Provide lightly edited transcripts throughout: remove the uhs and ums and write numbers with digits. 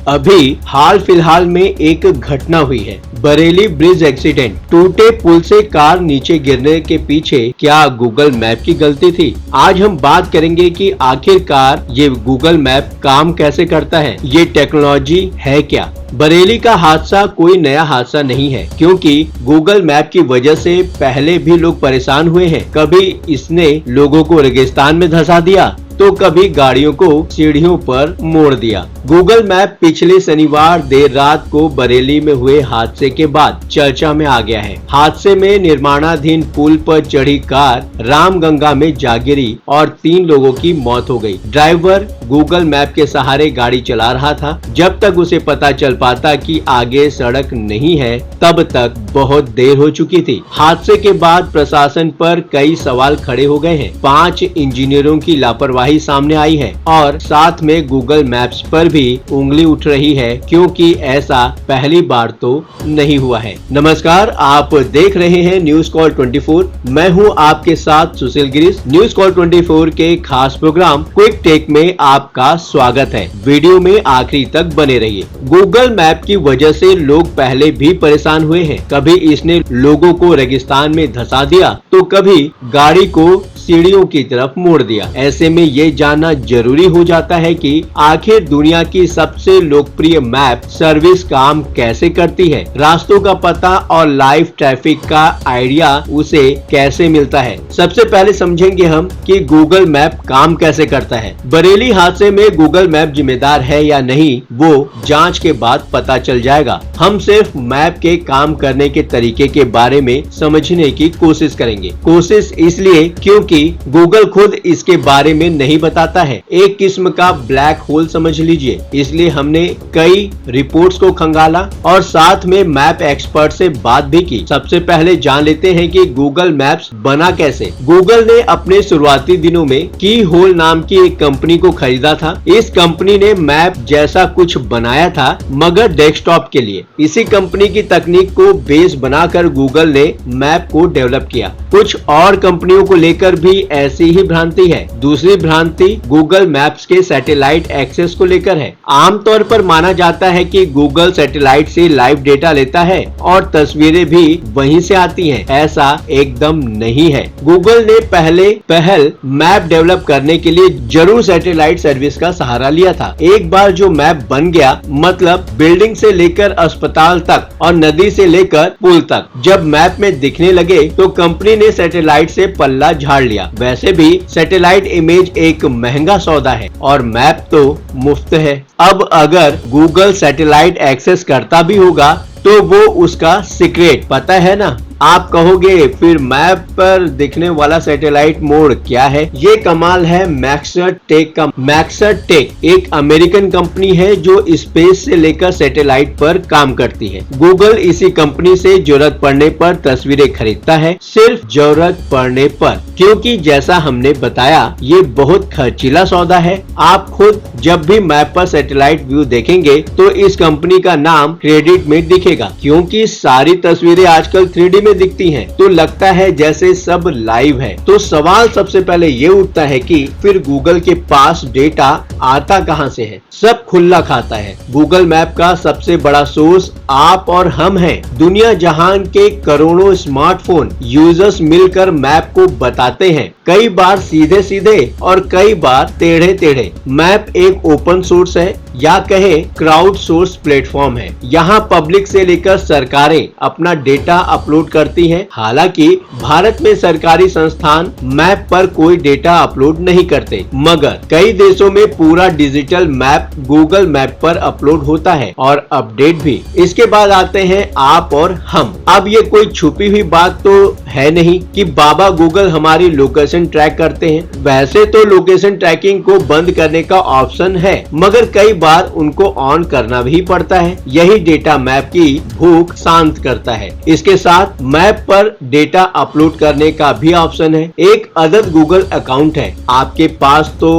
अभी हाल फिलहाल में एक घटना हुई है, बरेली ब्रिज एक्सीडेंट। टूटे पुल से कार नीचे गिरने के पीछे क्या गूगल मैप की गलती थी? आज हम बात करेंगे कि आखिरकार ये गूगल मैप काम कैसे करता है, ये टेक्नोलॉजी है क्या। बरेली का हादसा कोई नया हादसा नहीं है, क्योंकि गूगल मैप की वजह से पहले भी लोग परेशान हुए हैं। कभी इसने लोगों को रेगिस्तान में धंसा दिया तो कभी गाड़ियों को सीढ़ियों पर मोड़ दिया। गूगल मैप पिछले शनिवार देर रात को बरेली में हुए हादसे के बाद चर्चा में आ गया है। हादसे में निर्माणाधीन पुल पर चढ़ी कार रामगंगा में जा गिरी और 3 लोगों की मौत हो गई। ड्राइवर गूगल मैप के सहारे गाड़ी चला रहा था। जब तक उसे पता चल पाता कि आगे सड़क नहीं है, तब तक बहुत देर हो चुकी थी। हादसे के बाद प्रशासन पर कई सवाल खड़े हो गए हैं। 5 इंजीनियरों की लापरवाही सामने आई है और साथ में गूगल मैप्स पर भी उंगली उठ रही है, क्योंकि ऐसा पहली बार तो नहीं हुआ है। नमस्कार, आप देख रहे हैं न्यूज कॉल 24। मैं हूं आपके साथ सुशील गिरीश। न्यूज कॉल 24 के खास प्रोग्राम क्विक टेक में आपका स्वागत है। वीडियो में आखिरी तक बने रहिए। गूगल मैप की वजह से लोग पहले भी परेशान हुए हैं। कभी इसने लोगों को रेगिस्तान में धंसा दिया तो कभी गाड़ी को सीढ़ियों की तरफ मोड़ दिया। ऐसे में ये जानना जरूरी हो जाता है कि आखिर दुनिया की सबसे लोकप्रिय मैप सर्विस काम कैसे करती है। रास्तों का पता और लाइव ट्रैफिक का आइडिया उसे कैसे मिलता है। सबसे पहले समझेंगे हम कि गूगल मैप काम कैसे करता है। बरेली हादसे में गूगल मैप जिम्मेदार है या नहीं, वो जांच के बाद पता चल जाएगा। हम सिर्फ मैप के काम करने के तरीके के बारे में समझने की कोशिश करेंगे। कोशिश इसलिए क्योंकि गूगल खुद इसके बारे में नहीं बताता है। एक किस्म का ब्लैक होल समझ लीजिए। इसलिए हमने कई रिपोर्ट्स को खंगाला और साथ में मैप एक्सपर्ट से बात भी की। सबसे पहले जान लेते हैं कि गूगल मैप्स बना कैसे। गूगल ने अपने शुरुआती दिनों में की होल नाम की एक कंपनी को खरीदा था। इस कंपनी ने मैप जैसा कुछ बनाया था, मगर डेस्कटॉप के लिए। इसी कंपनी की तकनीक को बेस बनाकर गूगल ने मैप को डेवलप किया। कुछ और कंपनियों को लेकर भी ऐसी ही भ्रांति है। दूसरी भ्रांति गूगल मैप्स के सैटेलाइट एक्सेस को लेकर है। आमतौर पर माना जाता है कि गूगल सैटेलाइट से लाइव डेटा लेता है और तस्वीरें भी वहीं से आती हैं। ऐसा एकदम नहीं है। गूगल ने पहल मैप डेवलप करने के लिए जरूर सैटेलाइट सर्विस का सहारा लिया था। एक बार जो मैप बन गया, मतलब बिल्डिंग से लेकर अस्पताल तक और नदी से लेकर पुल तक जब मैप में दिखने लगे तो कंपनी ने सैटेलाइट से पल्ला झाड़ लिया। वैसे भी सैटेलाइट इमेज एक महंगा सौदा है और मैप तो मुफ्त है। अब अगर गूगल सैटेलाइट एक्सेस करता भी होगा तो वो उसका सीक्रेट पता है ना। आप कहोगे फिर मैप पर दिखने वाला सैटेलाइट मोड क्या है? ये कमाल है मैक्सर टेक का। मैक्सर टेक एक अमेरिकन कंपनी है जो स्पेस से लेकर सैटेलाइट पर काम करती है। गूगल इसी कंपनी से जरूरत पड़ने पर तस्वीरें खरीदता है, सिर्फ जरूरत पड़ने पर, क्योंकि जैसा हमने बताया ये बहुत खर्चीला सौदा है। आप खुद जब भी मैप पर सैटेलाइट व्यू देखेंगे तो इस कंपनी का नाम क्रेडिट में दिखेगा, क्योंकि सारी तस्वीरें आजकल 3D में दिखती हैं, तो लगता है जैसे सब लाइव है। तो सवाल सबसे पहले ये उठता है कि फिर गूगल के पास डेटा आता कहां से है? सब खुला खाता है। गूगल मैप का सबसे बड़ा सोर्स आप और हम हैं। दुनिया जहान के करोड़ों स्मार्टफोन यूजर्स मिलकर मैप को बताते हैं, कई बार सीधे सीधे और कई बार टेढ़े टेढ़े। मैप एक ओपन सोर्स है या कहे क्राउड सोर्स प्लेटफॉर्म है। यहाँ पब्लिक से लेकर सरकारें अपना डेटा अपलोड करती हैं। हालांकि भारत में सरकारी संस्थान मैप पर कोई डेटा अपलोड नहीं करते, मगर कई देशों में पूरा डिजिटल मैप गूगल मैप पर अपलोड होता है और अपडेट भी। इसके बाद आते हैं आप और हम। अब ये कोई छुपी हुई बात तो है नहीं कि बाबा गूगल हमारी लोकेशन ट्रैक करते हैं। वैसे तो लोकेशन ट्रैकिंग को बंद करने का ऑप्शन है, मगर कई बार उनको ऑन करना भी पड़ता है। यही डेटा मैप की भूख शांत करता है। इसके साथ मैप पर डेटा अपलोड करने का भी ऑप्शन है। एक अदद गूगल अकाउंट है आपके पास तो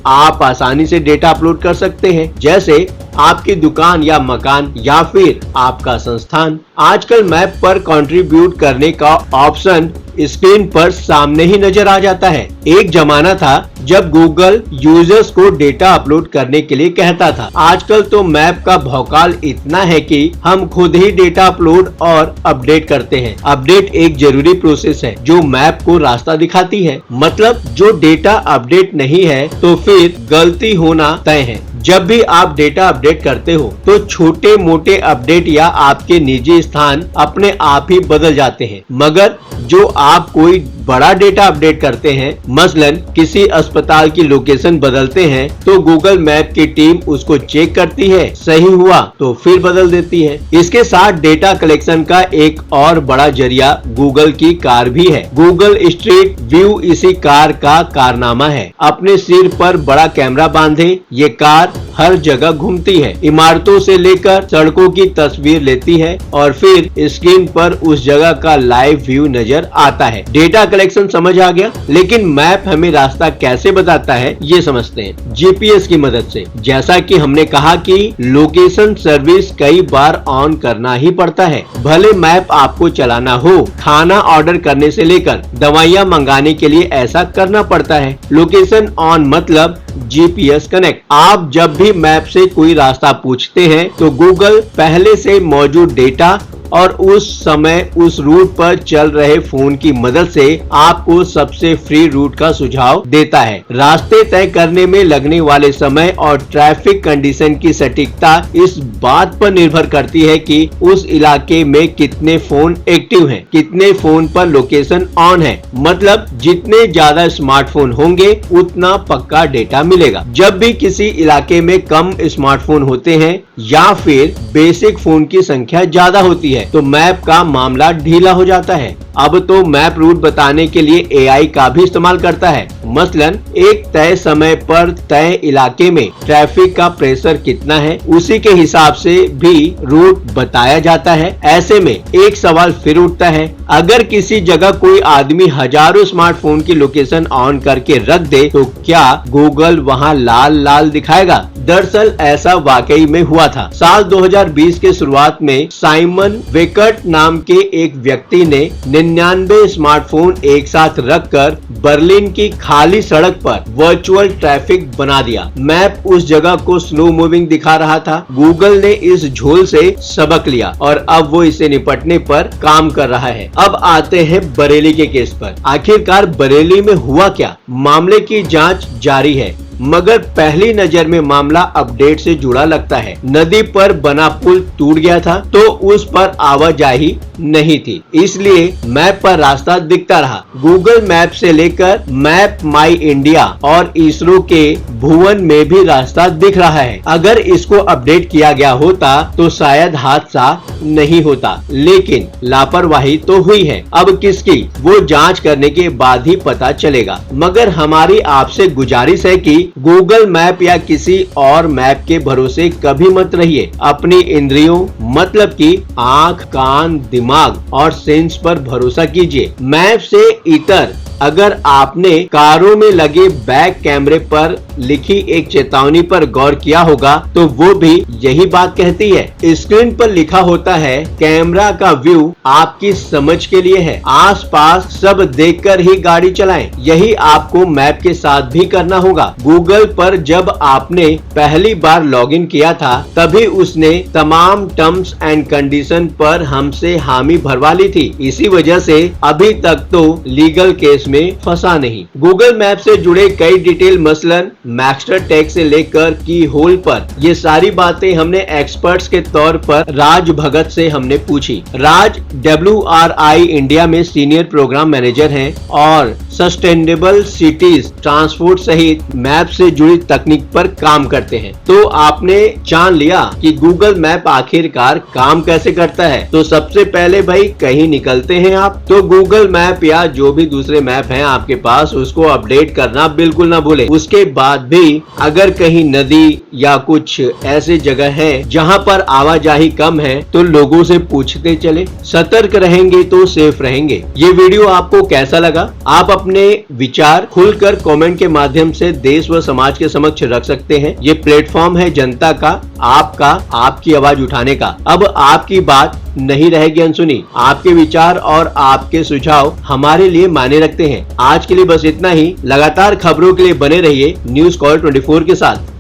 आप आसानी से डेटा अपलोड कर सकते हैं, जैसे आपकी दुकान या मकान या फिर आपका संस्थान। आजकल मैप पर कंट्रीब्यूट करने का ऑप्शन स्क्रीन पर सामने ही नजर आ जाता है। एक जमाना था जब गूगल यूजर्स को डेटा अपलोड करने के लिए कहता था। आजकल तो मैप का भौकाल इतना है कि हम खुद ही डेटा अपलोड और अपडेट करते हैं। अपडेट एक जरूरी प्रोसेस है जो मैप को रास्ता दिखाती है। मतलब जो डेटा अपडेट नहीं है तो फिर गलती होना तय है। जब भी आप डेटा अपडेट करते हो तो छोटे मोटे अपडेट या आपके निजी स्थान अपने आप ही बदल जाते हैं, मगर जो आप कोई बड़ा डेटा अपडेट करते हैं, मसलन किसी अस्पताल की लोकेशन बदलते हैं, तो गूगल मैप की टीम उसको चेक करती है, सही हुआ तो फिर बदल देती है। इसके साथ डेटा कलेक्शन का एक और बड़ा जरिया गूगल की कार भी है। गूगल स्ट्रीट व्यू इसी कार का कारनामा है। अपने सिर पर बड़ा कैमरा बांधे ये कार हर जगह घूमती है, इमारतों से लेकर सड़कों की तस्वीर लेती है और फिर स्क्रीन पर उस जगह का लाइव व्यू नजर आता है। डेटा कलेक्शन समझ आ गया, लेकिन मैप हमें रास्ता कैसे बताता है ये समझते हैं। जीपीएस की मदद से। जैसा कि हमने कहा कि लोकेशन सर्विस कई बार ऑन करना ही पड़ता है। भले मैप आपको चलाना हो, खाना ऑर्डर करने से लेकर दवाइयाँ मंगाने के लिए ऐसा करना पड़ता है। लोकेशन ऑन मतलब जीपीएस कनेक्ट। आप जब भी मैप से कोई रास्ता पूछते हैं तो गूगल पहले से मौजूद डेटा और उस समय उस रूट पर चल रहे फोन की मदद से आपको सबसे फ्री रूट का सुझाव देता है। रास्ते तय करने में लगने वाले समय और ट्रैफिक कंडीशन की सटीकता इस बात पर निर्भर करती है कि उस इलाके में कितने फोन एक्टिव हैं, कितने फोन पर लोकेशन ऑन है। मतलब जितने ज्यादा स्मार्टफोन होंगे उतना पक्का डेटा मिलेगा। जब भी किसी इलाके में कम स्मार्टफोन होते हैं या फिर बेसिक फोन की संख्या ज्यादा होती है तो मैप का मामला ढीला हो जाता है। अब तो मैप रूट बताने के लिए एआई का भी इस्तेमाल करता है। मसलन एक तय समय पर तय इलाके में ट्रैफिक का प्रेशर कितना है, उसी के हिसाब से भी रूट बताया जाता है। ऐसे में एक सवाल फिर उठता है, अगर किसी जगह कोई आदमी हजारों स्मार्टफोन की लोकेशन ऑन करके रख दे तो क्या गूगल वहां लाल लाल दिखाएगा? दरअसल ऐसा वाकई में हुआ था। साल 2020 के शुरुआत में साइमन वेकर्ट नाम के एक व्यक्ति ने 99 स्मार्टफोन एक साथ रखकर बर्लिन की खाली सड़क पर वर्चुअल ट्रैफिक बना दिया। मैप उस जगह को स्लो मूविंग दिखा रहा था। गूगल ने इस झोल से सबक लिया और अब वो इसे निपटने पर काम कर रहा है। अब आते हैं बरेली के केस पर। आखिरकार बरेली में हुआ क्या? मामले की जांच जारी है, मगर पहली नजर में मामला अपडेट से जुड़ा लगता है। नदी पर बना पुल टूट गया था तो उस पर आवाजाही नहीं थी, इसलिए मैप पर रास्ता दिखता रहा। गूगल मैप से लेकर मैप माई इंडिया और इसरो के भुवन में भी रास्ता दिख रहा है। अगर इसको अपडेट किया गया होता तो शायद हादसा नहीं होता, लेकिन लापरवाही तो हुई है। अब किसकी, वो जांच करने के बाद ही पता चलेगा। मगर हमारी आपसे गुजारिश है कि गूगल मैप या किसी और मैप के भरोसे कभी मत रहिए। अपनी इंद्रियों मतलब कि आंख, कान, दिमाग और सेंस पर भरोसा कीजिए। मैप से इतर अगर आपने कारों में लगे बैक कैमरे पर लिखी एक चेतावनी पर गौर किया होगा तो वो भी यही बात कहती है। स्क्रीन पर लिखा होता है, कैमरा का व्यू आपकी समझ के लिए है, आसपास सब देखकर ही गाड़ी चलाएं। यही आपको मैप के साथ भी करना होगा। गूगल पर जब आपने पहली बार लॉगिन किया था तभी उसने तमाम टर्म्स एंड कंडीशन पर हमसे हामी भरवा ली थी। इसी वजह से अभी तक तो लीगल केस में फंसा नहीं। गूगल मैप से जुड़े कई डिटेल मसलन मैक्सटर टैग से लेकर की होल पर, ये सारी बातें हमने एक्सपर्ट्स के तौर पर राज भगत से हमने पूछी। राज WRI इंडिया में सीनियर प्रोग्राम मैनेजर हैं और सस्टेनेबल सिटीज ट्रांसपोर्ट सहित मैप से जुड़ी तकनीक पर काम करते हैं। तो आपने जान लिया कि गूगल मैप आखिरकार काम कैसे करता है। तो सबसे पहले भाई कहीं निकलते हैं आप तो गूगल मैप या जो भी दूसरे मैप हैं आपके पास उसको अपडेट करना बिल्कुल ना भूलें। उसके बाद भी अगर कहीं नदी या कुछ ऐसे जगह है जहां पर आवाजाही कम है तो लोगों से पूछते चले। सतर्क रहेंगे तो सेफ रहेंगे। ये वीडियो आपको कैसा लगा? आप अपने विचार खुलकर कमेंट के माध्यम से देश व समाज के समक्ष रख सकते हैं। ये प्लेटफॉर्म है जनता का आपका आपकी आवाज उठाने का। अब आपकी बात नहीं रहेगी अनसुनी। आपके विचार और आपके सुझाव हमारे लिए मायने रखते हैं। आज के लिए बस इतना ही। लगातार खबरों के लिए बने रहिए न्यूज़ कॉल 24 के साथ।